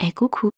Eh coucou.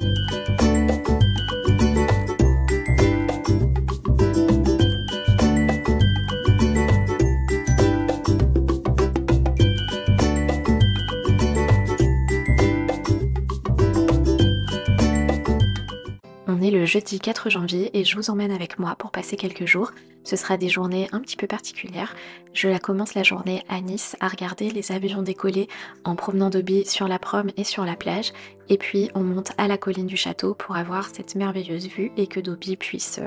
On est le jeudi 4 janvier et je vous emmène avec moi pour passer quelques jours. Ce sera des journées un petit peu particulières. Je la commence la journée à Nice à regarder les avions décoller en promenant Dobby sur la prom et sur la plage. Et puis on monte à la colline du château pour avoir cette merveilleuse vue et que Dobby puisse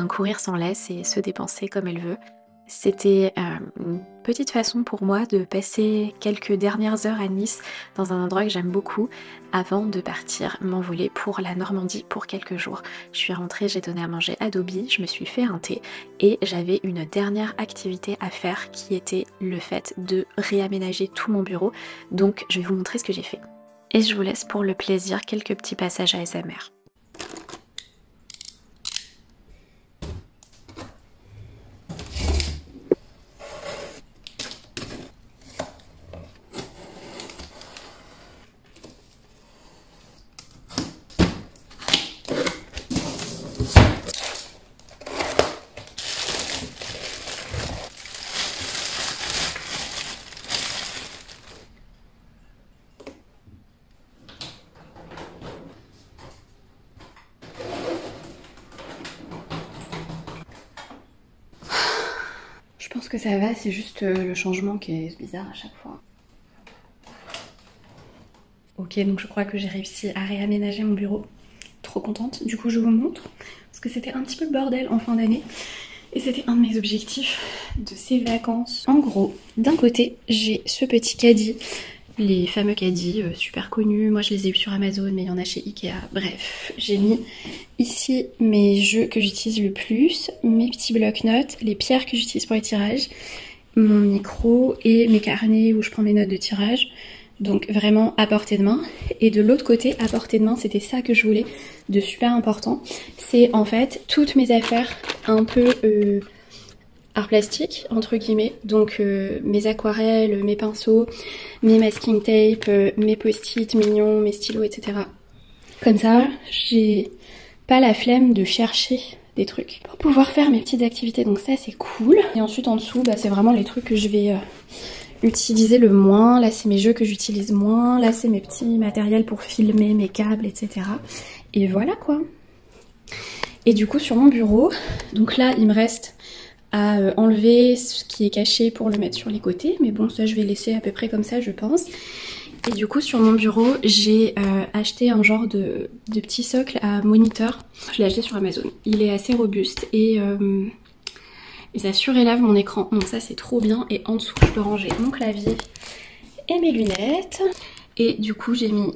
courir sans laisse et se dépenser comme elle veut. C'était une petite façon pour moi de passer quelques dernières heures à Nice dans un endroit que j'aime beaucoup avant de partir m'envoler pour la Normandie pour quelques jours. Je suis rentrée, j'ai donné à manger à Dobby, je me suis fait un thé et j'avais une dernière activité à faire qui était le fait de réaménager tout mon bureau. Donc je vais vous montrer ce que j'ai fait. Et je vous laisse pour le plaisir quelques petits passages ASMR. Je pense que ça va, c'est juste le changement qui est bizarre à chaque fois. Ok, donc je crois que j'ai réussi à réaménager mon bureau. Trop contente, du coup je vous montre. Parce que c'était un petit peu le bordel en fin d'année. Et c'était un de mes objectifs de ces vacances. En gros, d'un côté, j'ai ce petit caddie. Les fameux caddies super connus. Moi je les ai eu sur Amazon, mais il y en a chez Ikea. Bref, j'ai mis ici mes jeux que j'utilise le plus, mes petits blocs-notes, les pierres que j'utilise pour les tirages, mon micro et mes carnets où je prends mes notes de tirage. Donc vraiment à portée de main. Et de l'autre côté, à portée de main, c'était ça que je voulais de super important. C'est en fait toutes mes affaires un peu art plastique entre guillemets, donc mes aquarelles, mes pinceaux, mes masking tape, mes post-it mignons, mes stylos, etc. Comme ça, j'ai pas la flemme de chercher des trucs pour pouvoir faire mes petites activités, donc ça c'est cool. Et ensuite en dessous, c'est vraiment les trucs que je vais utiliser le moins. Là c'est mes jeux que j'utilise moins, là c'est mes petits matériels pour filmer, mes câbles, etc. Et voilà quoi. Et du coup sur mon bureau, donc là il me reste à enlever ce qui est caché pour le mettre sur les côtés, mais bon ça je vais laisser à peu près comme ça je pense. Et du coup sur mon bureau j'ai acheté un genre de petit socle à moniteur, je l'ai acheté sur Amazon, il est assez robuste et ça surélève mon écran, donc ça c'est trop bien. Et en dessous je peux ranger mon clavier et mes lunettes. Et du coup j'ai mis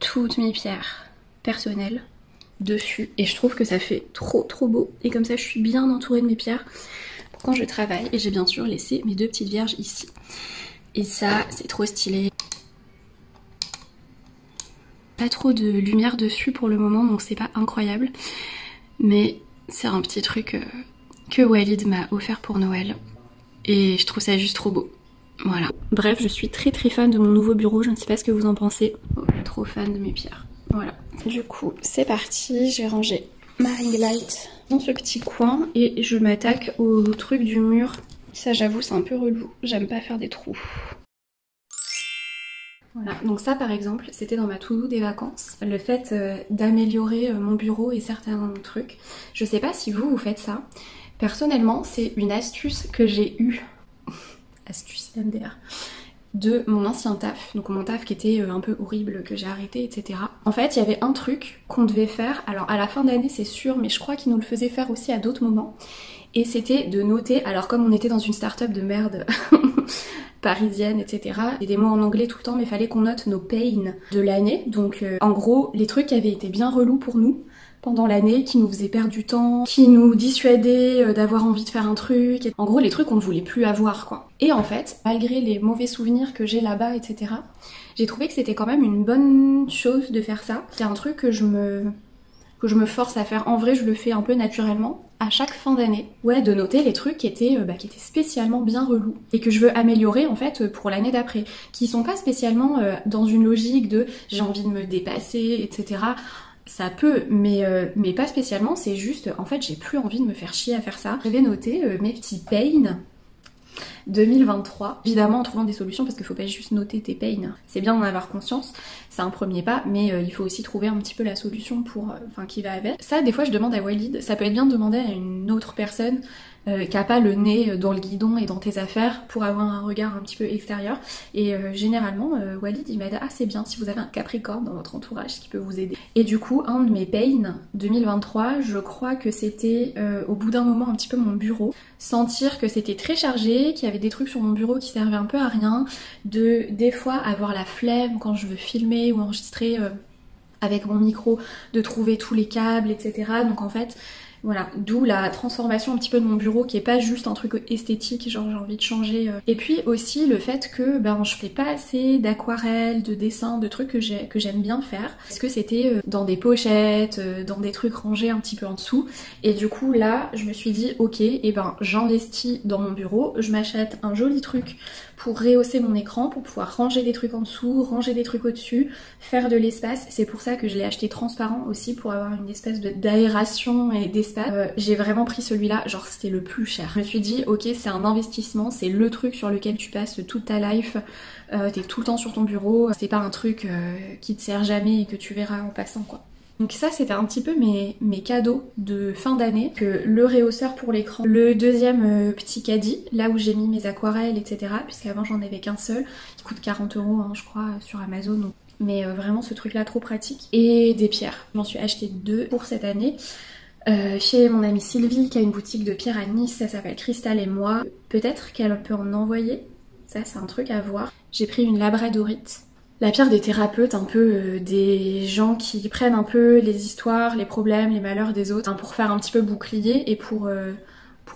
toutes mes pierres personnelles dessus et je trouve que ça fait trop beau, et comme ça je suis bien entourée de mes pierres pour quand je travaille. Et j'ai bien sûr laissé mes deux petites vierges ici et ça c'est trop stylé. Pas trop de lumière dessus pour le moment donc c'est pas incroyable, mais c'est un petit truc que Walid m'a offert pour Noël et je trouve ça juste trop beau. Voilà. Bref, je suis très fan de mon nouveau bureau, je ne sais pas ce que vous en pensez. Oh, trop fan de mes pierres. Voilà. Du coup, c'est parti, je vais ranger ma ring light dans ce petit coin et je m'attaque au truc du mur. Ça, j'avoue, c'est un peu relou. J'aime pas faire des trous. Voilà, donc ça par exemple, c'était dans ma to-do des vacances. Le fait d'améliorer mon bureau et certains trucs. Je sais pas si vous faites ça. Personnellement, c'est une astuce que j'ai eue. Astuce MDR. De mon ancien taf, donc mon taf qui était un peu horrible, que j'ai arrêté, etc. En fait, il y avait un truc qu'on devait faire, alors à la fin d'année c'est sûr, mais je crois qu'ils nous le faisaient faire aussi à d'autres moments, et c'était de noter, alors comme on était dans une start-up de merde parisienne, etc. Et des mots en anglais tout le temps, mais fallait qu'on note nos pains de l'année, donc en gros, les trucs qui avaient été bien relous pour nous pendant l'année, qui nous faisaient perdre du temps, qui nous dissuadaient d'avoir envie de faire un truc. En gros, les trucs qu'on ne voulait plus avoir, quoi. Et en fait, malgré les mauvais souvenirs que j'ai là-bas, etc., j'ai trouvé que c'était quand même une bonne chose de faire ça. C'est un truc que je me force à faire. En vrai, je le fais un peu naturellement. à chaque fin d'année, ouais, de noter les trucs qui étaient spécialement bien relous et que je veux améliorer en fait pour l'année d'après, qui sont pas spécialement dans une logique de j'ai envie de me dépasser, etc. Ça peut, mais pas spécialement, c'est juste, en fait, j'ai plus envie de me faire chier à faire ça. J'avais noté mes petits pains 2023, évidemment en trouvant des solutions parce qu'il faut pas juste noter tes pains, c'est bien d'en avoir conscience, c'est un premier pas, mais il faut aussi trouver un petit peu la solution pour, qui va avec. Ça, des fois, je demande à Walid, ça peut être bien de demander à une autre personne qui a pas le nez dans le guidon et dans tes affaires pour avoir un regard un petit peu extérieur. Et généralement, Walid il m'aide assez bien si vous avez un Capricorne dans votre entourage qui peut vous aider. Et du coup, un de mes pains 2023, je crois que c'était au bout d'un moment un petit peu mon bureau, sentir que c'était très chargé, qu'il y avait des trucs sur mon bureau qui servaient un peu à rien, de des fois avoir la flemme quand je veux filmer ou enregistrer avec mon micro, de trouver tous les câbles, etc. Donc en fait, voilà, d'où la transformation un petit peu de mon bureau qui est pas juste un truc esthétique, genre j'ai envie de changer. Et puis aussi le fait que je fais pas assez d'aquarelles, de dessins, de trucs que j'aime bien faire. Parce que c'était dans des pochettes, dans des trucs rangés un petit peu en dessous. Et du coup là, je me suis dit ok, et j'investis dans mon bureau, je m'achète un joli truc pour rehausser mon écran, pour pouvoir ranger des trucs en dessous, ranger des trucs au-dessus, faire de l'espace. C'est pour ça que je l'ai acheté transparent aussi, pour avoir une espèce d'aération et d'espace. J'ai vraiment pris celui-là, genre c'était le plus cher. Je me suis dit ok, c'est un investissement, c'est le truc sur lequel tu passes toute ta life, t'es tout le temps sur ton bureau, c'est pas un truc qui te sert jamais et que tu verras en passant quoi. Donc ça c'était un petit peu mes cadeaux de fin d'année, que le rehausseur pour l'écran, le deuxième petit caddie, là où j'ai mis mes aquarelles etc, puisqu'avant j'en avais qu'un seul, qui coûte 40 € hein, je crois sur Amazon, donc. Mais vraiment ce truc là trop pratique, et des pierres, j'en suis acheté 2 pour cette année. Chez mon amie Sylvie qui a une boutique de pierres à Nice, ça s'appelle Cristal et moi, peut-être qu'elle peut en envoyer, ça c'est un truc à voir. J'ai pris une labradorite, la pierre des thérapeutes, un peu des gens qui prennent un peu les histoires, les problèmes, les malheurs des autres, hein, pour faire un petit peu bouclier et pour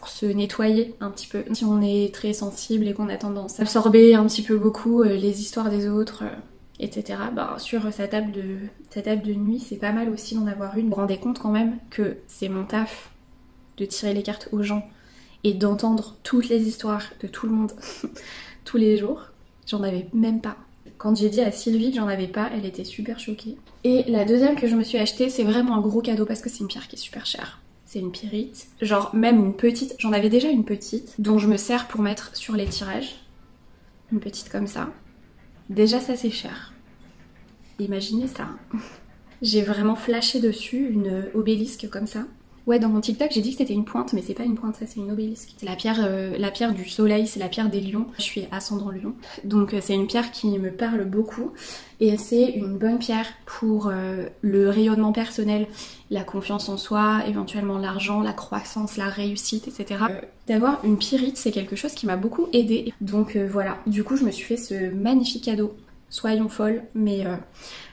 se nettoyer un petit peu. Si on est très sensible et qu'on a tendance à absorber un petit peu beaucoup les histoires des autres, etc. Sur sa table de nuit, c'est pas mal aussi d'en avoir une. Vous vous rendez compte quand même que c'est mon taf de tirer les cartes aux gens et d'entendre toutes les histoires de tout le monde tous les jours. J'en avais même pas. Quand j'ai dit à Sylvie que j'en avais pas, elle était super choquée. Et la deuxième que je me suis achetée, c'est vraiment un gros cadeau parce que c'est une pierre qui est super chère. C'est une pyrite, genre même une petite, j'en avais déjà une petite, dont je me sers pour mettre sur les tirages. Une petite comme ça. Déjà ça c'est cher. Imaginez ça. J'ai vraiment flashé dessus une obélisque comme ça. Ouais, dans mon TikTok j'ai dit que c'était une pointe, mais c'est pas une pointe, ça c'est une obélisque. C'est la pierre du soleil, c'est la pierre des lions. Je suis ascendant lion, donc c'est une pierre qui me parle beaucoup. Et c'est une bonne pierre pour le rayonnement personnel, la confiance en soi, éventuellement l'argent, la croissance, la réussite, etc. D'avoir une pyrite, c'est quelque chose qui m'a beaucoup aidée. Donc voilà, du coup je me suis fait ce magnifique cadeau. Soyons folles, mais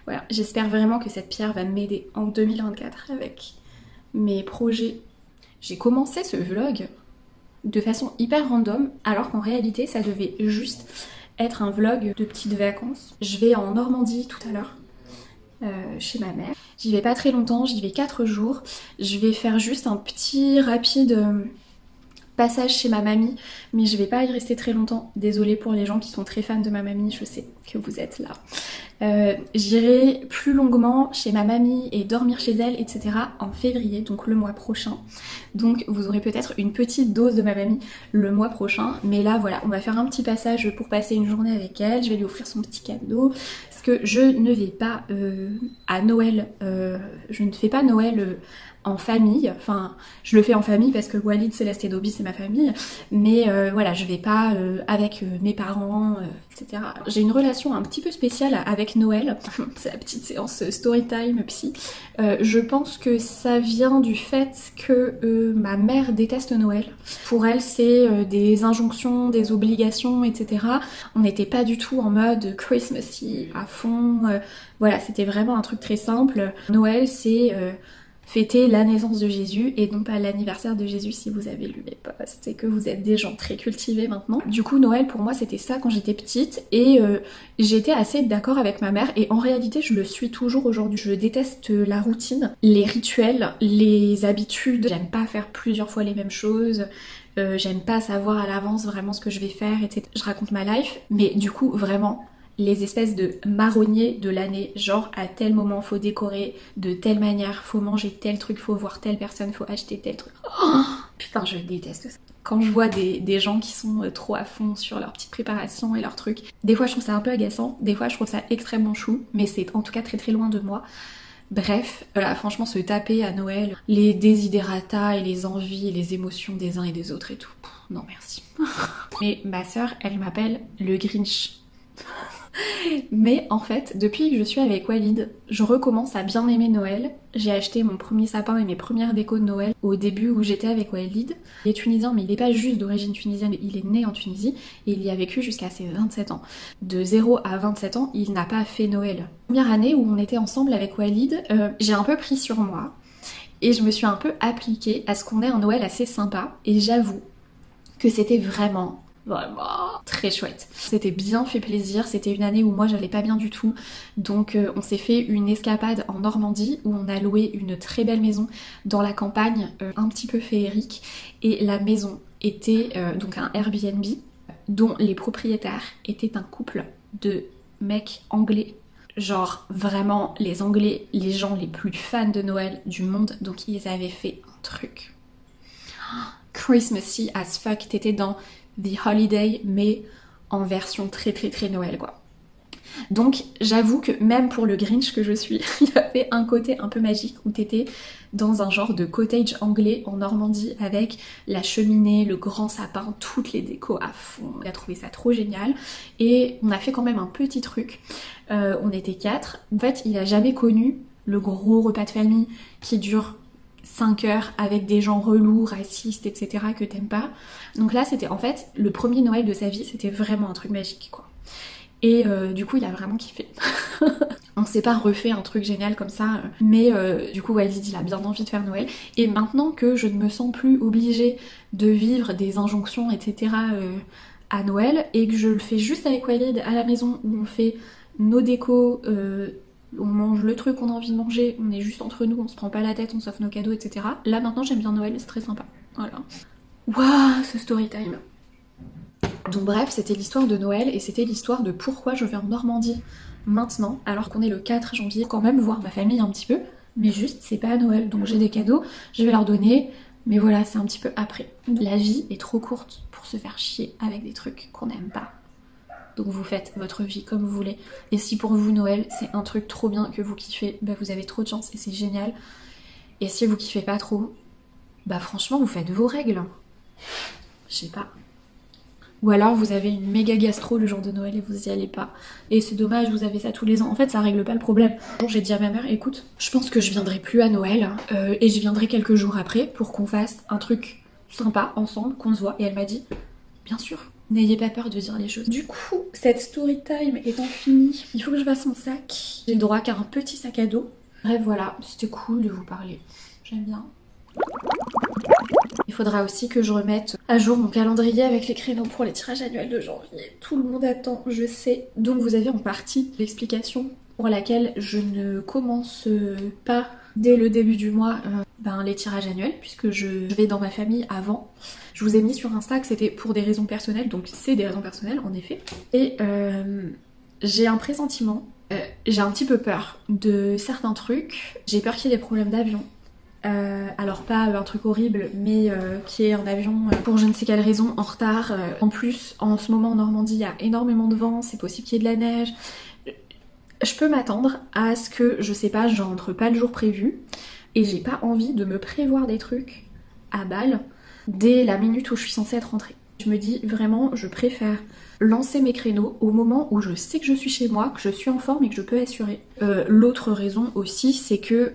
voilà, j'espère vraiment que cette pierre va m'aider en 2024 avec mes projets. J'ai commencé ce vlog de façon hyper random, alors qu'en réalité ça devait juste être un vlog de petites vacances. Je vais en Normandie tout à l'heure, chez ma mère. J'y vais pas très longtemps, j'y vais 4 jours. Je vais faire juste un petit rapide passage chez ma mamie, mais je vais pas y rester très longtemps. Désolée pour les gens qui sont très fans de ma mamie, je sais que vous êtes là. J'irai plus longuement chez ma mamie et dormir chez elle, etc. en février, donc le mois prochain. Donc vous aurez peut-être une petite dose de ma mamie le mois prochain. Mais là voilà, on va faire un petit passage pour passer une journée avec elle. Je vais lui offrir son petit cadeau. Parce que je ne vais pas à Noël, je ne fais pas Noël en famille, enfin je le fais en famille parce que Walid, Céleste et Dobby c'est ma famille, mais voilà, je vais pas avec mes parents, etc. J'ai une relation un petit peu spéciale avec Noël, c'est la petite séance story time psy. Je pense que ça vient du fait que ma mère déteste Noël. Pour elle c'est des injonctions, des obligations, etc. On n'était pas du tout en mode Christmassy à fond, voilà, c'était vraiment un truc très simple. Noël c'est fêter la naissance de Jésus et non pas l'anniversaire de Jésus si vous avez lu mes posts et que vous êtes des gens très cultivés maintenant. Du coup Noël pour moi c'était ça quand j'étais petite et j'étais assez d'accord avec ma mère et en réalité je le suis toujours aujourd'hui. Je déteste la routine, les rituels, les habitudes, j'aime pas faire plusieurs fois les mêmes choses. J'aime pas savoir à l'avance vraiment ce que je vais faire, etc. Je raconte ma life, mais du coup vraiment les espèces de marronniers de l'année, genre à tel moment faut décorer de telle manière, faut manger tel truc, faut voir telle personne, faut acheter tel truc. Oh, putain, je déteste ça. Quand je vois des gens qui sont trop à fond sur leur petite préparation et leurs trucs, des fois je trouve ça un peu agaçant, des fois je trouve ça extrêmement chou, mais c'est en tout cas très très loin de moi. Bref, voilà, franchement se taper à Noël, les desiderata et les envies et les émotions des uns et des autres et tout. Pff, non merci. Mais ma sœur, elle m'appelle le Grinch. Mais en fait, depuis que je suis avec Walid, je recommence à bien aimer Noël. J'ai acheté mon premier sapin et mes premières décos de Noël au début où j'étais avec Walid. Il est tunisien, mais il n'est pas juste d'origine tunisienne, il est né en Tunisie et il y a vécu jusqu'à ses 27 ans. De 0 à 27 ans, il n'a pas fait Noël. Première année où on était ensemble avec Walid, j'ai un peu pris sur moi et je me suis un peu appliquée à ce qu'on ait un Noël assez sympa et j'avoue que c'était vraiment très chouette. C'était bien fait plaisir, c'était une année où moi j'allais pas bien du tout, donc on s'est fait une escapade en Normandie où on a loué une très belle maison dans la campagne, un petit peu féerique, et la maison était donc un Airbnb dont les propriétaires étaient un couple de mecs anglais. Genre vraiment les Anglais, les gens les plus fans de Noël du monde, donc ils avaient fait un truc Christmassy as fuck, t'étais dans The Holiday mais en version très très très Noël quoi. Donc j'avoue que même pour le Grinch que je suis, il y avait un côté un peu magique où t'étais dans un genre de cottage anglais en Normandie avec la cheminée, le grand sapin, toutes les décos à fond. On a trouvé ça trop génial et on a fait quand même un petit truc. On était 4. En fait il a jamais connu le gros repas de famille qui dure 5 heures avec des gens relous, racistes, etc. que t'aimes pas. Donc là c'était en fait le premier Noël de sa vie, c'était vraiment un truc magique quoi. Et du coup il a vraiment kiffé. On s'est pas refait un truc génial comme ça, mais du coup Walid il a bien envie de faire Noël. Et maintenant que je ne me sens plus obligée de vivre des injonctions, etc. à Noël, et que je le fais juste avec Walid à la maison où on fait nos décos, on mange le truc qu'on a envie de manger, on est juste entre nous, on se prend pas la tête, on s'offre nos cadeaux, etc. Là maintenant j'aime bien Noël, c'est très sympa. Voilà. Waouh, ce story time. Donc bref, c'était l'histoire de Noël et c'était l'histoire de pourquoi je vais en Normandie maintenant, alors qu'on est le 4 janvier, quand même voir ma famille un petit peu, mais juste c'est pas à Noël, donc j'ai des cadeaux, je vais leur donner, mais voilà, c'est un petit peu après. La vie est trop courte pour se faire chier avec des trucs qu'on n'aime pas. Donc vous faites votre vie comme vous voulez. Et si pour vous Noël c'est un truc trop bien que vous kiffez, bah vous avez trop de chance et c'est génial. Et si vous kiffez pas trop, bah franchement vous faites vos règles. Je sais pas. Ou alors vous avez une méga gastro le jour de Noël et vous y allez pas. Et c'est dommage, vous avez ça tous les ans. En fait ça règle pas le problème. Un jour j'ai dit à ma mère, écoute, je pense que je viendrai plus à Noël et je viendrai quelques jours après pour qu'on fasse un truc sympa ensemble, qu'on se voit. Et elle m'a dit, bien sûr. N'ayez pas peur de dire les choses. Du coup, cette story time étant finie, il faut que je fasse mon sac. J'ai le droit qu'à un petit sac à dos. Bref, voilà, c'était cool de vous parler. J'aime bien. Il faudra aussi que je remette à jour mon calendrier avec les créneaux pour les tirages annuels de janvier. Tout le monde attend, je sais. Donc vous avez en partie l'explication pour laquelle je ne commence pas dès le début du mois les tirages annuels, puisque je vais dans ma famille avant. Je vous ai mis sur Insta que c'était pour des raisons personnelles, donc c'est des raisons personnelles en effet. Et j'ai un pressentiment, j'ai un petit peu peur de certains trucs. J'ai peur qu'il y ait des problèmes d'avion. Alors pas un truc horrible, mais qui est un avion pour je ne sais quelle raison en retard. En plus, en ce moment en Normandie, il y a énormément de vent, c'est possible qu'il y ait de la neige. Je peux m'attendre à ce que, je sais pas, je rentre pas le jour prévu, et j'ai pas envie de me prévoir des trucs à balle dès la minute où je suis censée être rentrée. Je me dis vraiment, je préfère lancer mes créneaux au moment où je sais que je suis chez moi, que je suis en forme et que je peux assurer. L'autre raison aussi, c'est que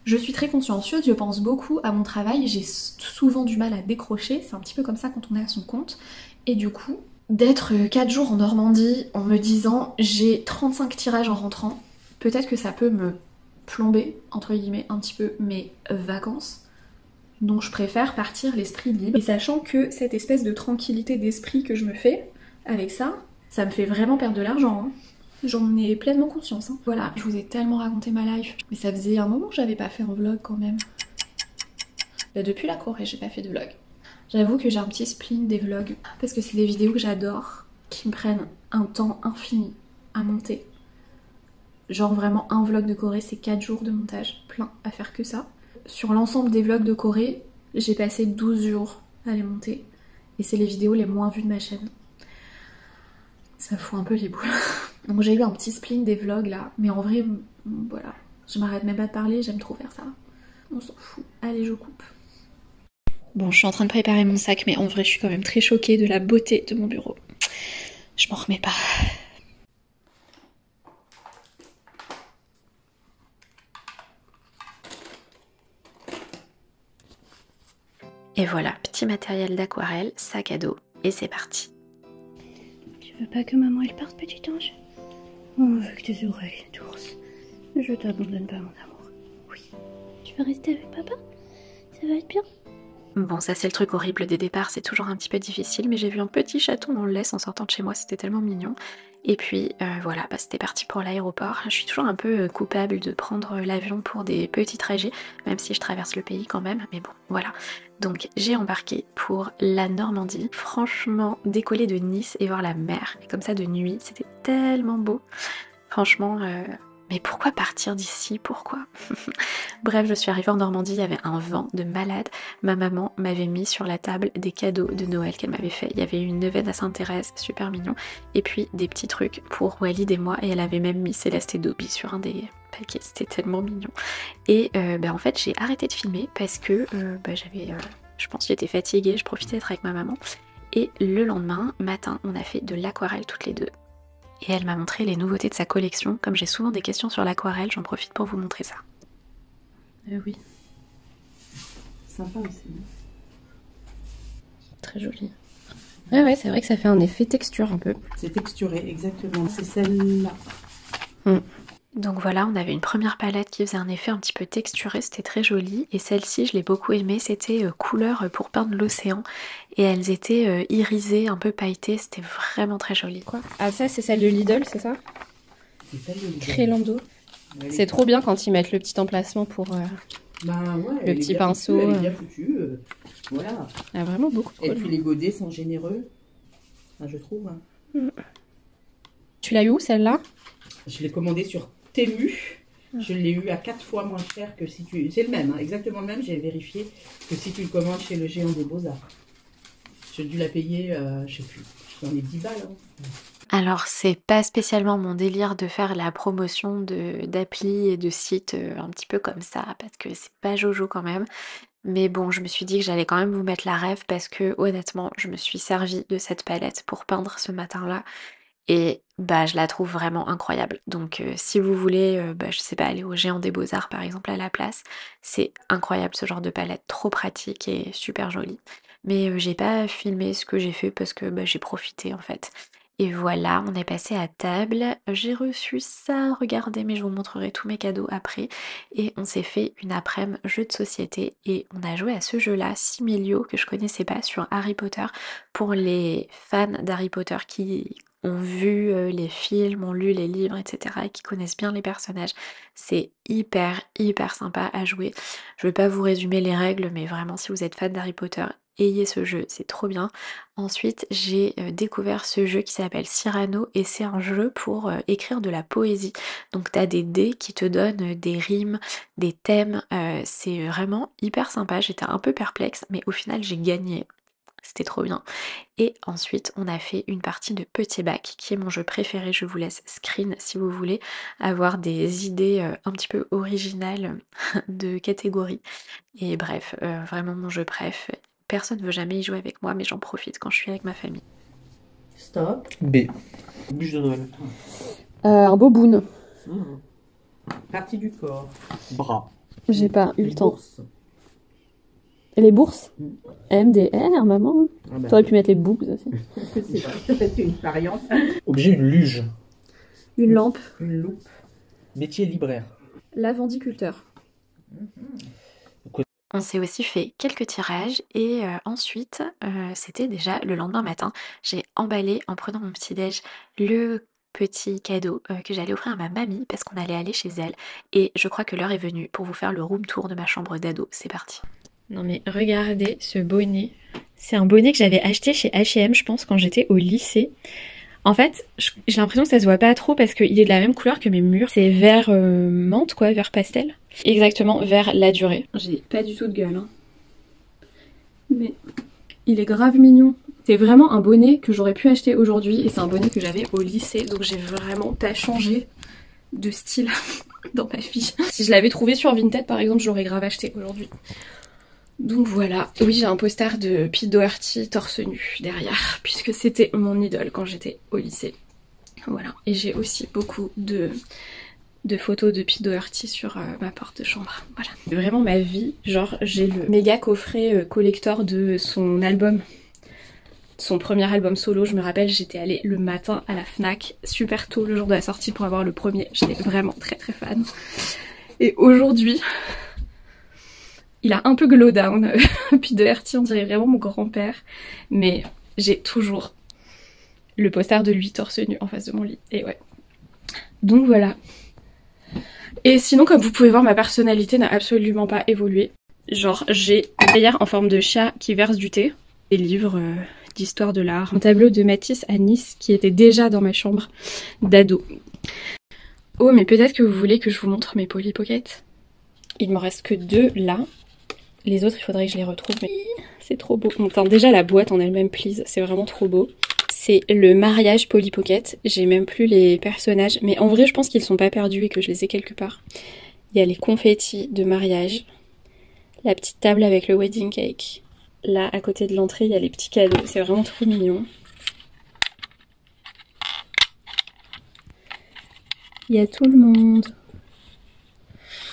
je suis très consciencieuse, je pense beaucoup à mon travail, j'ai souvent du mal à décrocher, c'est un petit peu comme ça quand on est à son compte, et du coup, d'être 4 jours en Normandie en me disant j'ai 35 tirages en rentrant, peut-être que ça peut me plomber, entre guillemets, un petit peu mes vacances. Donc je préfère partir l'esprit libre. Et sachant que cette espèce de tranquillité d'esprit que je me fais avec ça, ça me fait vraiment perdre de l'argent. Hein. J'en ai pleinement conscience. Hein. Voilà, je vous ai tellement raconté ma life. Mais ça faisait un moment que j'avais pas fait un vlog quand même. Bah, depuis la Corée, j'ai pas fait de vlog. J'avoue que j'ai un petit spleen des vlogs. Parce que c'est des vidéos que j'adore, qui me prennent un temps infini à monter. Genre vraiment un vlog de Corée, c'est 4 jours de montage plein à faire que ça. Sur l'ensemble des vlogs de Corée, j'ai passé 12 jours à les monter. Et c'est les vidéos les moins vues de ma chaîne. Ça fout un peu les boules. Donc j'ai eu un petit spleen des vlogs là. Mais en vrai, voilà. Je m'arrête même pas de parler, j'aime trop faire ça. On s'en fout. Allez, je coupe. Bon, je suis en train de préparer mon sac, mais en vrai, je suis quand même très choquée de la beauté de mon bureau. Je m'en remets pas. Et voilà, petit matériel d'aquarelle, sac à dos, et c'est parti. Tu veux pas que maman elle parte, petit ange? Oh, avec tes oreilles d'ours. Je t'abandonne pas, mon amour. Oui. Tu veux rester avec papa? Ça va être bien. Bon, ça c'est le truc horrible des départs, c'est toujours un petit peu difficile, mais j'ai vu un petit chaton en laisse en sortant de chez moi, c'était tellement mignon. Et puis voilà, bah, c'était parti pour l'aéroport. Je suis toujours un peu coupable de prendre l'avion pour des petits trajets, même si je traverse le pays quand même, mais bon, voilà. Donc j'ai embarqué pour la Normandie. Franchement, décoller de Nice et voir la mer, et comme ça de nuit, c'était tellement beau. Franchement, mais pourquoi partir d'ici? Pourquoi? Bref, je suis arrivée en Normandie, il y avait un vent de malade. Ma maman m'avait mis sur la table des cadeaux de Noël qu'elle m'avait fait. Il y avait une neuvaine à Sainte-Thérèse, super mignon, et puis des petits trucs pour Walid et moi, et elle avait même mis Céleste et Dobby sur un des paquets, c'était tellement mignon. Et en fait, j'ai arrêté de filmer parce que je pense que j'étais fatiguée, je profitais d'être avec ma maman. Et le lendemain matin, on a fait de l'aquarelle toutes les deux. Et elle m'a montré les nouveautés de sa collection. Comme j'ai souvent des questions sur l'aquarelle, j'en profite pour vous montrer ça. Oui. Sympa aussi. Très joli. Ouais, c'est vrai que ça fait un effet texture un peu. C'est texturé, exactement. C'est celle-là. Donc voilà, on avait une première palette qui faisait un effet un petit peu texturé, c'était très joli. Et celle-ci, je l'ai beaucoup aimée, c'était couleur pour peindre l'océan. Et elles étaient irisées, un peu pailletées, c'était vraiment très joli. Quoi? Ah ça, c'est celle de Lidl, c'est ça? C'est celle de Lidl. Crélando. C'est trop bien quand ils mettent le petit emplacement pour le petit pinceau. Elle est bien foutue, voilà. Il y a vraiment beaucoup de Et puis les godets sont généreux, enfin, je trouve. Hein. Tu l'as eu où celle-là? Je l'ai commandée sur Temu. Je l'ai eu à 4 fois moins cher que si tu... C'est le même, hein, exactement le même, j'ai vérifié, que si tu le commandes chez le géant des Beaux-Arts. J'ai dû la payer, je sais plus, dans les 10 balles. Hein. Alors c'est pas spécialement mon délire de faire la promotion d'applis et de sites un petit peu comme ça, parce que c'est pas jojo quand même. Mais bon, je me suis dit que j'allais quand même vous mettre la rêve parce que honnêtement, je me suis servie de cette palette pour peindre ce matin-là. Et bah je la trouve vraiment incroyable. Donc si vous voulez, je sais pas, aller au Géant des Beaux-Arts par exemple à la place, c'est incroyable ce genre de palette, trop pratique et super jolie. Mais j'ai pas filmé ce que j'ai fait parce que j'ai profité en fait. Et voilà, on est passé à table. J'ai reçu ça, regardez, mais je vous montrerai tous mes cadeaux après. Et on s'est fait une après-midi jeu de société et on a joué à ce jeu-là, Similio, que je connaissais pas, sur Harry Potter, pour les fans d'Harry Potter qui ont vu les films, ont lu les livres, etc. et qui connaissent bien les personnages. C'est hyper sympa à jouer. Je vais pas vous résumer les règles, mais vraiment si vous êtes fan d'Harry Potter, ayez ce jeu, c'est trop bien. Ensuite, j'ai découvert ce jeu qui s'appelle Cyrano et c'est un jeu pour écrire de la poésie. Donc t'as des dés qui te donnent des rimes, des thèmes. C'est vraiment hyper sympa. J'étais un peu perplexe, mais au final j'ai gagné. C'était trop bien. Et ensuite, on a fait une partie de Petit Bac, qui est mon jeu préféré. Je vous laisse screen si vous voulez avoir des idées un petit peu originales de catégorie. Et bref, vraiment mon jeu préf. Personne ne veut jamais y jouer avec moi, mais j'en profite quand je suis avec ma famille. Stop. B. Bûche de Noël. Un boboon. Partie du corps. Bras. J'ai pas eu Les le temps. bourses. Et les bourses? MDR, maman. Ah bah, T'aurais pu mettre les boucles aussi. c'est vrai, c'est une variante. Objet, une luge. Une lampe. Une loupe. Métier, libraire. La Vendiculteur. On s'est aussi fait quelques tirages et ensuite, c'était déjà le lendemain matin. J'ai emballé en prenant mon petit-déj le petit cadeau que j'allais offrir à ma mamie parce qu'on allait aller chez elle. Et je crois que l'heure est venue pour vous faire le room tour de ma chambre d'ado. C'est parti. Non mais regardez ce bonnet. C'est un bonnet que j'avais acheté chez H&M, je pense, quand j'étais au lycée. En fait, j'ai l'impression que ça se voit pas trop parce qu'il est de la même couleur que mes murs. C'est vert menthe quoi, vert pastel. Exactement, vert la durée. J'ai pas du tout de gueule. Hein. Mais il est grave mignon. C'est vraiment un bonnet que j'aurais pu acheter aujourd'hui et c'est un bonnet que j'avais au lycée. Donc j'ai vraiment pas changé de style dans ma vie. Si je l'avais trouvé sur Vinted par exemple, je l'aurais grave acheté aujourd'hui. Donc voilà, oui j'ai un poster de Pete Doherty torse nu derrière, puisque c'était mon idole quand j'étais au lycée. Voilà, et j'ai aussi beaucoup de photos de Pete Doherty sur ma porte de chambre, voilà. Vraiment ma vie, genre j'ai le méga coffret collector de son album, son premier album solo. Je me rappelle, j'étais allée le matin à la Fnac, super tôt le jour de la sortie pour avoir le premier, j'étais vraiment très très fan. Et aujourd'hui... il a un peu glow down, Pete Doherty, on dirait vraiment mon grand-père. Mais j'ai toujours le poster de lui torse nu en face de mon lit. Et ouais. Donc voilà. Et sinon, comme vous pouvez voir, ma personnalité n'a absolument pas évolué. Genre, j'ai une théière en forme de chat qui verse du thé. Des livres d'histoire de l'art. Un tableau de Matisse à Nice qui était déjà dans ma chambre d'ado. Oh, mais peut-être que vous voulez que je vous montre mes Polly Pocket. Il me reste que 2 là. Les autres, il faudrait que je les retrouve, mais c'est trop beau. Enfin, déjà, la boîte en elle-même, please, c'est vraiment trop beau. C'est le mariage Polly Pocket. J'ai même plus les personnages, mais en vrai, je pense qu'ils sont pas perdus et que je les ai quelque part. Il y a les confettis de mariage, la petite table avec le wedding cake. Là, à côté de l'entrée, il y a les petits cadeaux. C'est vraiment trop mignon. Il y a tout le monde.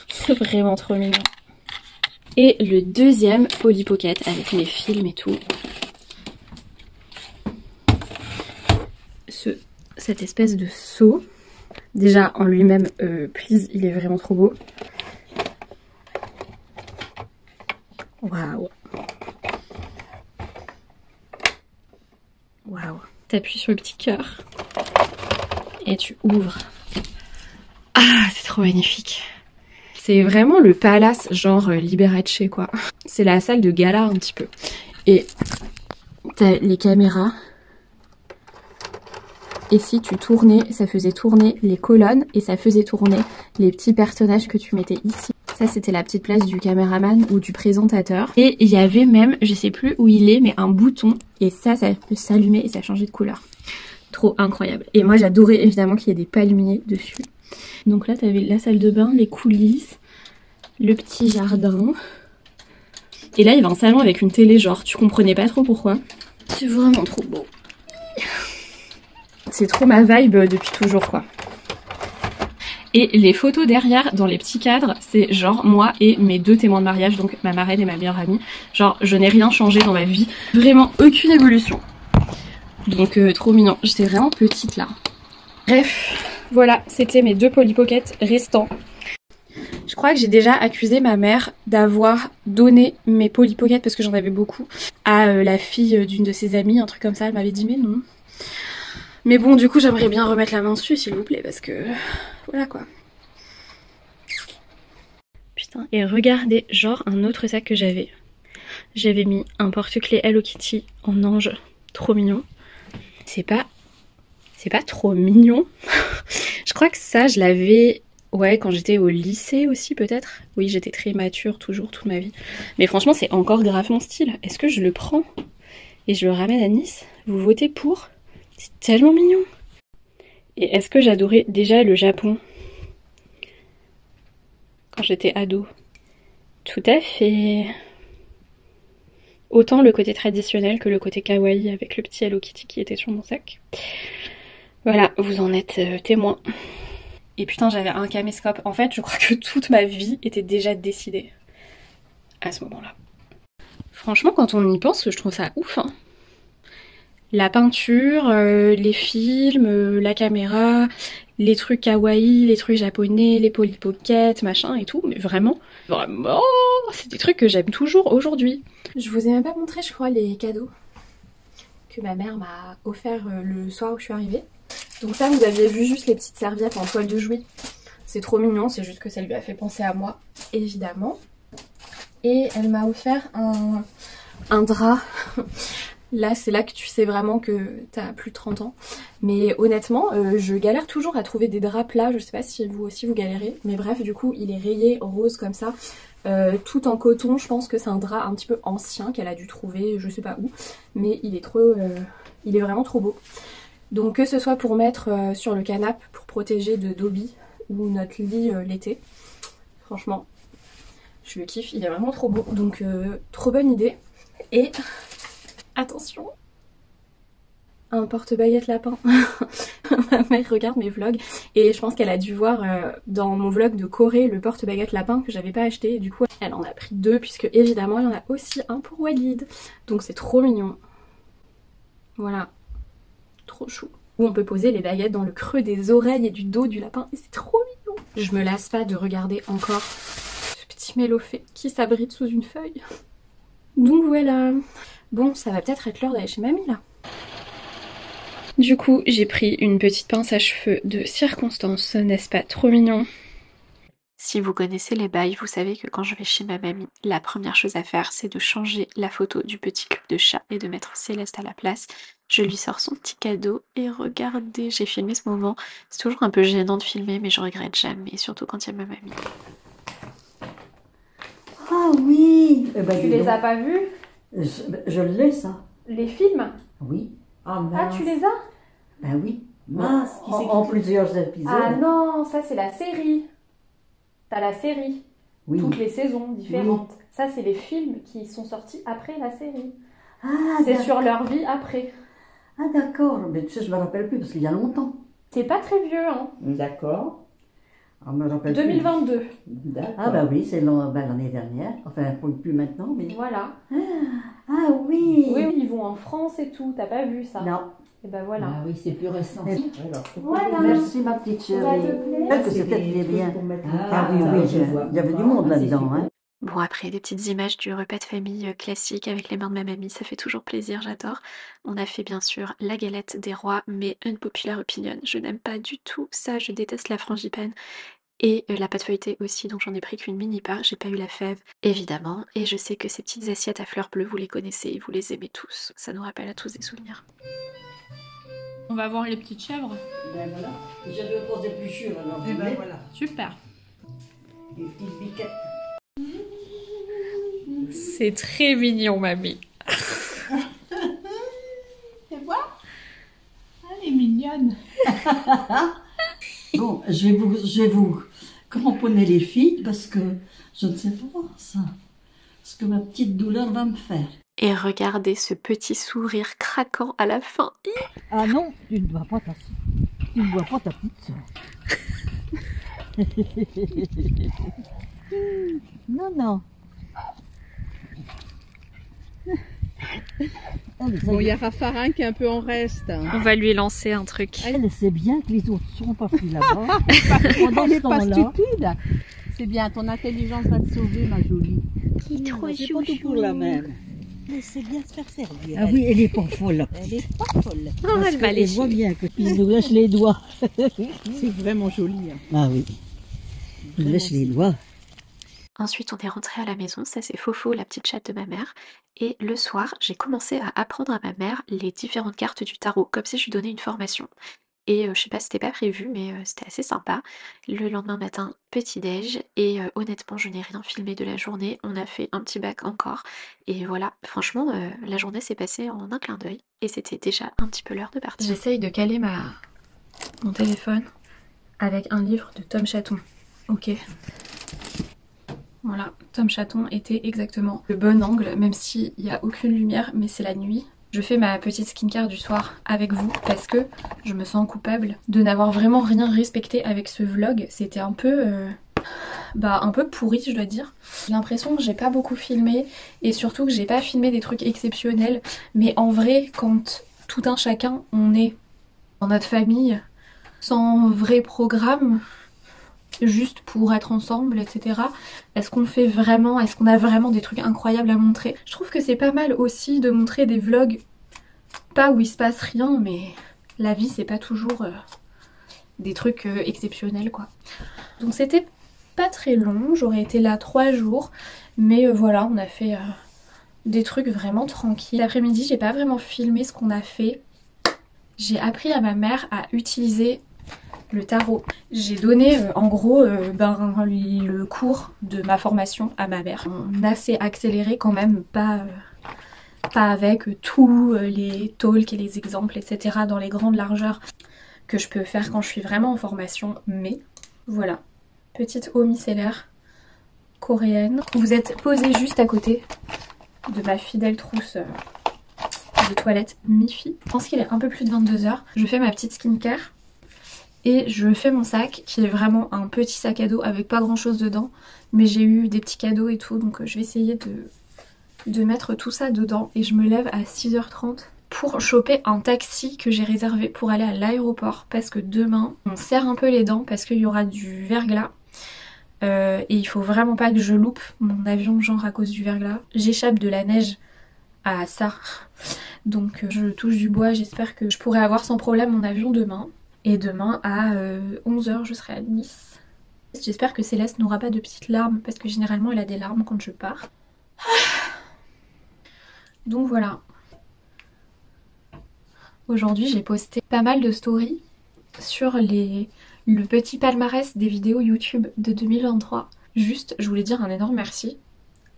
C'est vraiment trop mignon. Et le deuxième Polly Pocket avec mes films et tout. Cette espèce de seau. Déjà en lui-même, please, il est vraiment trop beau. Waouh. Waouh. T'appuies sur le petit cœur. Et tu ouvres. Ah, c'est trop magnifique. C'est vraiment le palace genre Liberace quoi. C'est la salle de gala un petit peu. Et t'as les caméras. Et si tu tournais, ça faisait tourner les colonnes et ça faisait tourner les petits personnages que tu mettais ici. Ça c'était la petite place du caméraman ou du présentateur. Et il y avait même, je sais plus où il est, mais un bouton. Et ça peut s'allumer et ça changeait de couleur. Trop incroyable. Et moi j'adorais évidemment qu'il y ait des palmiers dessus. Donc là t'avais la salle de bain, les coulisses, le petit jardin. Et là il y avait un salon avec une télé genre, tu comprenais pas trop pourquoi. C'est vraiment trop beau. C'est trop ma vibe depuis toujours quoi. Et les photos derrière dans les petits cadres, c'est genre moi et mes 2 témoins de mariage, donc ma marraine et ma meilleure amie. Genre je n'ai rien changé dans ma vie, vraiment aucune évolution. Donc trop mignon, j'étais vraiment petite là. Bref, voilà, c'était mes 2 Polly Pocket restants. Je crois que j'ai déjà accusé ma mère d'avoir donné mes Polly Pocket, parce que j'en avais beaucoup, à la fille d'une de ses amies, un truc comme ça. Elle m'avait dit mais non. Mais bon, du coup j'aimerais bien remettre la main dessus s'il vous plaît, parce que voilà quoi. Putain, et regardez, genre un autre sac que j'avais. J'avais mis un porte-clés Hello Kitty en ange, trop mignon. C'est pas trop mignon. Je crois que ça je l'avais, ouais, quand j'étais au lycée aussi peut-être. Oui, j'étais très mature toujours toute ma vie. Mais franchement c'est encore grave mon style. Est-ce que je le prends et je le ramène à Nice? Vous votez pour? C'est tellement mignon. Et est-ce que j'adorais déjà le Japon quand j'étais ado? Tout à fait. Autant le côté traditionnel que le côté kawaii avec le petit Hello Kitty qui était sur mon sac. Voilà, vous en êtes témoin. Et putain, j'avais un caméscope. En fait, je crois que toute ma vie était déjà décidée à ce moment-là. Franchement, quand on y pense, je trouve ça ouf, hein. La peinture, les films, la caméra, les trucs kawaii, les trucs japonais, les Polly Pocket, machin et tout, mais vraiment, c'est des trucs que j'aime toujours aujourd'hui. Je vous ai même pas montré, je crois, les cadeaux que ma mère m'a offert le soir où je suis arrivée. Donc ça, vous aviez vu juste les petites serviettes en toile de Jouy. C'est trop mignon, c'est juste que ça lui a fait penser à moi, évidemment. Et elle m'a offert un drap. Là, c'est là que tu sais vraiment que t'as plus de 30 ans. Mais honnêtement, je galère toujours à trouver des draps plats. Je sais pas si vous aussi vous galérez. Mais bref, du coup, il est rayé rose comme ça. Tout en coton. Je pense que c'est un drap un petit peu ancien qu'elle a dû trouver, je sais pas où. Mais il est il est vraiment trop beau. Donc que ce soit pour mettre sur le canapé pour protéger de Dobby ou notre lit l'été. Franchement, je le kiffe. Il est vraiment trop beau. Donc trop bonne idée. Et... attention, un porte-baguette lapin. Ma mère regarde mes vlogs et je pense qu'elle a dû voir dans mon vlog de Corée le porte-baguette lapin que j'avais pas acheté. Et du coup, elle en a pris 2 puisque évidemment, il y en a aussi un pour Walid. Donc c'est trop mignon. Voilà, trop chou. Où on peut poser les baguettes dans le creux des oreilles et du dos du lapin et c'est trop mignon. Je me lasse pas de regarder encore ce petit mélophée qui s'abrite sous une feuille. Donc voilà. Bon, ça va peut-être être l'heure d'aller chez mamie là. Du coup, j'ai pris une petite pince à cheveux de circonstance, n'est-ce pas trop mignon? Si vous connaissez les bails, vous savez que quand je vais chez ma mamie, la première chose à faire, c'est de changer la photo du petit cube de chat et de mettre Céleste à la place. Je lui sors son petit cadeau et regardez, j'ai filmé ce moment. C'est toujours un peu gênant de filmer, mais je regrette jamais, surtout quand il y a ma mamie. Ah oui, eh ben, Tu les as pas vus? Je l'ai ça. Les films? Oui. Ah, Ah, tu les as? Ben oui. Mince, qui c'est qui En fait plusieurs épisodes. Ah non, ça c'est la série. T'as la série. Oui. Toutes les saisons différentes. Ça c'est les films qui sont sortis après la série. Ah, C'est sur leur vie après. Ah d'accord, mais tu sais, je me rappelle plus parce qu'il y a longtemps. C'est pas très vieux, hein. D'accord. Ah, je me rappelle 2022. plus. D'accord. Ah bah oui, c'est l'année dernière. Enfin, plus maintenant, mais... Voilà. Ah oui. Oui, oui, ils vont en France et tout. T'as pas vu ça? Non. Et ben voilà. Ah oui, c'est plus récent. Mais- Alors, Voilà. Merci ma petite chérie. Ça te plaît? Peut-être que c'est c'était des bien. trucs pour mettre le Ah oui, tartre, oui, je vois. il y avait du monde Ah, c'est là-dedans. super. Hein. Bon, après, des petites images du repas de famille classique avec les mains de ma mamie, ça fait toujours plaisir, j'adore. On a fait bien sûr la galette des rois, mais unpopular opinion, je n'aime pas du tout ça, je déteste la frangipane. Et la pâte feuilletée aussi, donc j'en ai pris qu'une mini part, j'ai pas eu la fève, évidemment. Et je sais que ces petites assiettes à fleurs bleues, vous les connaissez, vous les aimez tous. Ça nous rappelle à tous des souvenirs. On va voir les petites chèvres. Ben voilà. J'ai deux grosses épluchures alors. Et ben voilà. Super. Des petites biquettes. C'est très mignon, mamie. Tu vois? Elle est mignonne. Bon, je vais vous cramponner les filles parce que je ne sais pas ça. Ce que ma petite douleur va me faire. Et regardez ce petit sourire craquant à la fin. Ah non, tu ne bois pas ta pizza. Non, non. Bon, il y a Raffarin qui est un peu en reste. On va lui lancer un truc. Elle sait bien que les autres sont pas pris là-bas. Pendant Elle ce n'est pas temps-là, stupide. C'est bien, ton intelligence va te sauver, ma jolie. Il est trop c'est pas tout pour la même. Mais c'est bien se faire servir. Ah oui, elle est pas folle. Elle est pas folle. Oh, Parce elle va qu'elle voit lécher. bien que tu nous lèches les doigts. C'est vraiment joli. Hein. Ah oui, tu nous lèches les doigts. Ensuite, on est rentré à la maison, ça c'est Fofo, la petite chatte de ma mère. Et le soir, j'ai commencé à apprendre à ma mère les différentes cartes du tarot, comme si je lui donnais une formation. Et je sais pas, c'était pas prévu, mais c'était assez sympa. Le lendemain matin, petit-déj, et honnêtement, je n'ai rien filmé de la journée. On a fait un petit bac encore. Et voilà, franchement, la journée s'est passée en un clin d'œil. Et c'était déjà un petit peu l'heure de partir. J'essaye de caler mon téléphone avec un livre de Tom Chatton. Ok. Voilà, Tom Chatton était exactement le bon angle, même s'il n'y a aucune lumière, mais c'est la nuit. Je fais ma petite skincare du soir avec vous parce que je me sens coupable de n'avoir vraiment rien respecté avec ce vlog. C'était un peu pourri, je dois dire. J'ai l'impression que j'ai pas beaucoup filmé et surtout que j'ai pas filmé des trucs exceptionnels. Mais en vrai, quand tout un chacun, on est dans notre famille, sans vrai programme, juste pour être ensemble, etc. Est-ce qu'on fait vraiment, est-ce qu'on a vraiment des trucs incroyables à montrer? Je trouve que c'est pas mal aussi de montrer des vlogs, pas où il se passe rien, mais la vie c'est pas toujours des trucs exceptionnels quoi. Donc c'était pas très long, j'aurais été là 3 jours, mais voilà, on a fait des trucs vraiment tranquilles. L'après-midi, j'ai pas vraiment filmé ce qu'on a fait. J'ai appris à ma mère à utiliser le tarot. J'ai donné en gros le cours de ma formation à ma mère. Assez accéléré quand même, pas avec tous les talks et les exemples, etc. dans les grandes largeurs que je peux faire quand je suis vraiment en formation, mais voilà. Petite eau micellaire coréenne. Vous êtes posé juste à côté de ma fidèle trousse de toilette Mifi. Je pense qu'il est un peu plus de 22 h. Je fais ma petite skincare et je fais mon sac qui est vraiment un petit sac à dos avec pas grand chose dedans, mais j'ai eu des petits cadeaux et tout, donc je vais essayer de mettre tout ça dedans. Et je me lève à 6 h 30 pour choper un taxi que j'ai réservé pour aller à l'aéroport, parce que demain on serre un peu les dents parce qu'il y aura du verglas. Et il faut vraiment pas que je loupe mon avion genre à cause du verglas. J'échappe de la neige à ça, donc je touche du bois, j'espère que je pourrai avoir sans problème mon avion demain. Et demain à 11 h je serai à Nice. J'espère que Céleste n'aura pas de petites larmes parce que généralement elle a des larmes quand je pars. Donc voilà. Aujourd'hui j'ai posté pas mal de stories sur le petit palmarès des vidéos YouTube de 2023. Juste, je voulais dire un énorme merci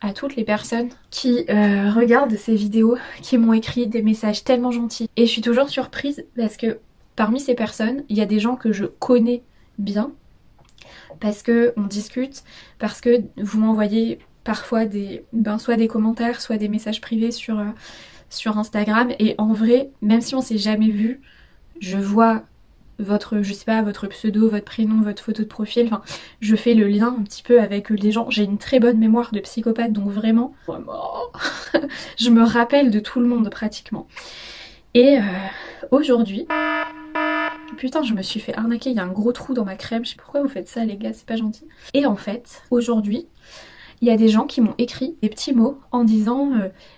à toutes les personnes qui regardent ces vidéos, qui m'ont écrit des messages tellement gentils. Et je suis toujours surprise parce que parmi ces personnes, il y a des gens que je connais bien, parce que on discute, parce que vous m'envoyez parfois soit des commentaires, soit des messages privés sur Instagram. Et en vrai, même si on s'est jamais vu, je vois votre, je sais pas, votre pseudo, votre prénom, votre photo de profil, enfin je fais le lien un petit peu avec les gens. J'ai une très bonne mémoire de psychopathe, donc vraiment je me rappelle de tout le monde pratiquement. Et aujourd'hui, putain je me suis fait arnaquer, il y a un gros trou dans ma crème, je sais pourquoi vous faites ça les gars, c'est pas gentil. Et en fait, aujourd'hui, il y a des gens qui m'ont écrit des petits mots en disant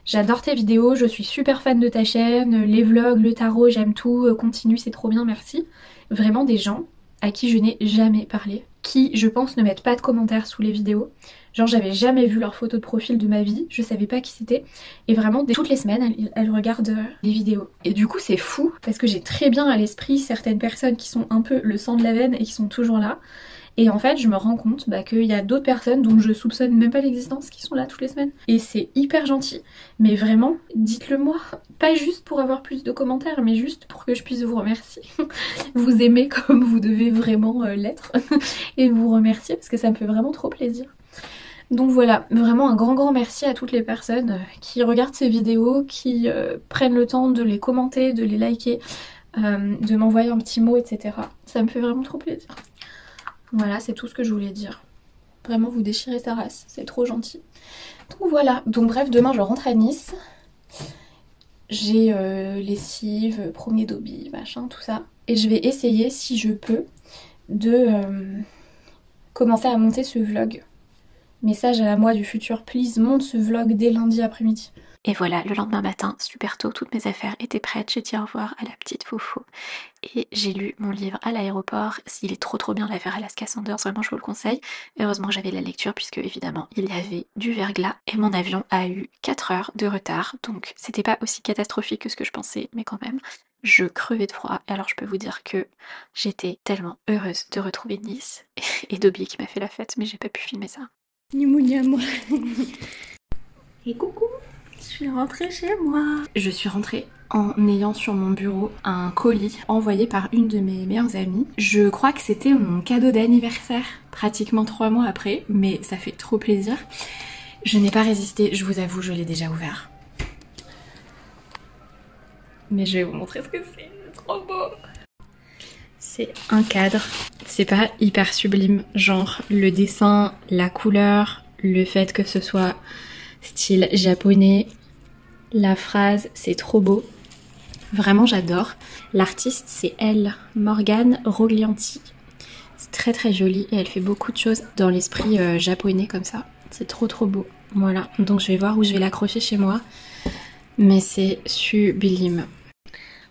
j'adore tes vidéos, je suis super fan de ta chaîne, les vlogs, le tarot, j'aime tout, continue, c'est trop bien, merci. Vraiment des gens à qui je n'ai jamais parlé, qui je pense ne mettent pas de commentaires sous les vidéos. Genre j'avais jamais vu leur photo de profil de ma vie, je savais pas qui c'était. Et vraiment toutes les semaines elles regardent les vidéos. Et du coup c'est fou parce que j'ai très bien à l'esprit certaines personnes qui sont un peu le sang de la veine et qui sont toujours là. Et en fait je me rends compte qu'il y a d'autres personnes dont je soupçonne même pas l'existence qui sont là toutes les semaines. Et c'est hyper gentil. Mais vraiment, dites-le moi. Pas juste pour avoir plus de commentaires, mais juste pour que je puisse vous remercier. Vous aimer comme vous devez vraiment l'être. Et vous remercier parce que ça me fait vraiment trop plaisir. Donc voilà, vraiment un grand merci à toutes les personnes qui regardent ces vidéos, qui prennent le temps de les commenter, de les liker, de m'envoyer un petit mot, etc. Ça me fait vraiment trop plaisir. Voilà, c'est tout ce que je voulais dire. Vraiment, vous déchirez sa race, c'est trop gentil. Donc voilà, donc bref, demain je rentre à Nice. J'ai lessive, premier dobi, machin, tout ça. Et je vais essayer, si je peux, de commencer à monter ce vlog. Message à la moi du futur, please, monte ce vlog dès lundi après-midi. Et voilà, le lendemain matin, super tôt, toutes mes affaires étaient prêtes, j'ai dit au revoir à la petite Fofo. Et j'ai lu mon livre à l'aéroport. Il est trop bien, l'affaire Alaska Sanders, vraiment je vous le conseille. Heureusement j'avais la lecture puisque évidemment il y avait du verglas et mon avion a eu 4 heures de retard. Donc c'était pas aussi catastrophique que ce que je pensais, mais quand même, je crevais de froid. Et alors je peux vous dire que j'étais tellement heureuse de retrouver Nice et Dobby qui m'a fait la fête, mais j'ai pas pu filmer ça. Nimouniam. Et coucou, je suis rentrée chez moi. Je suis rentrée en ayant sur mon bureau un colis envoyé par une de mes meilleures amies. Je crois que c'était mon cadeau d'anniversaire, pratiquement 3 mois après, mais ça fait trop plaisir. Je n'ai pas résisté, je vous avoue, je l'ai déjà ouvert. Mais je vais vous montrer ce que c'est trop beau. C'est un cadre, c'est pas hyper sublime, genre le dessin, la couleur, le fait que ce soit style japonais, la phrase, c'est trop beau. Vraiment j'adore. L'artiste c'est elle, Morgane Roglianti. C'est très très joli et elle fait beaucoup de choses dans l'esprit japonais comme ça. C'est trop trop beau. Voilà, donc je vais voir où je vais l'accrocher chez moi. Mais c'est sublime.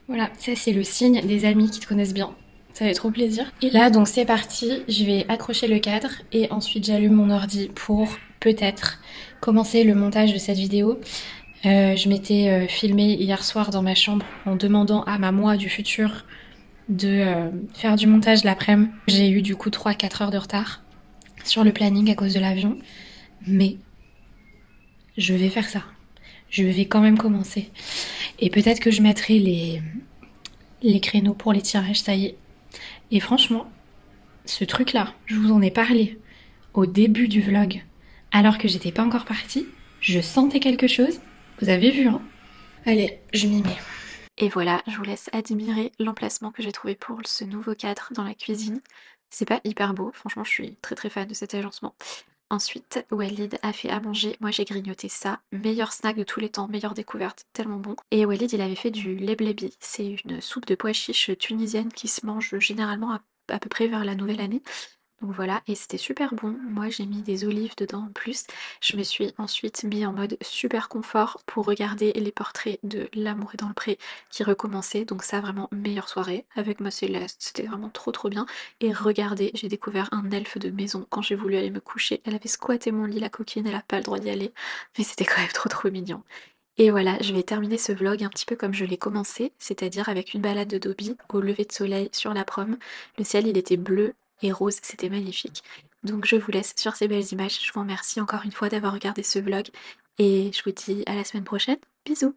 Voilà, ça c'est le signe des amis qui te connaissent bien. Ça fait trop plaisir. Et là donc c'est parti, je vais accrocher le cadre et ensuite j'allume mon ordi pour peut-être commencer le montage de cette vidéo. Je m'étais filmée hier soir dans ma chambre en demandant à ma moi du futur de faire du montage l'après-midi. J'ai eu du coup 3-4 heures de retard sur le planning à cause de l'avion. Mais je vais faire ça. Je vais quand même commencer. Et peut-être que je mettrai les créneaux pour les tirages, ça y est. Et franchement, ce truc-là, je vous en ai parlé au début du vlog, alors que j'étais pas encore partie. Je sentais quelque chose. Vous avez vu, hein? Allez, je m'y mets. Et voilà, je vous laisse admirer l'emplacement que j'ai trouvé pour ce nouveau cadre dans la cuisine. C'est pas hyper beau, franchement je suis très très fan de cet agencement. Ensuite, Walid a fait à manger, moi j'ai grignoté ça, meilleur snack de tous les temps, meilleure découverte, tellement bon. Et Walid il avait fait du leblebi, c'est une soupe de pois chiches tunisienne qui se mange généralement à peu près vers la nouvelle année. Donc voilà, et c'était super bon. Moi j'ai mis des olives dedans en plus. Je me suis ensuite mis en mode super confort pour regarder les portraits de L'amour est dans le pré qui recommençaient. Donc ça vraiment meilleure soirée avec ma Céleste, c'était vraiment trop trop bien. Et regardez, j'ai découvert un elfe de maison quand j'ai voulu aller me coucher. Elle avait squatté mon lit, la coquine, elle a pas le droit d'y aller. Mais c'était quand même trop trop mignon. Et voilà, je vais terminer ce vlog un petit peu comme je l'ai commencé, c'est-à-dire avec une balade de Dobby au lever de soleil sur la prom. Le ciel il était bleu et rose, c'était magnifique. Donc je vous laisse sur ces belles images. Je vous remercie encore une fois d'avoir regardé ce vlog et je vous dis à la semaine prochaine. Bisous!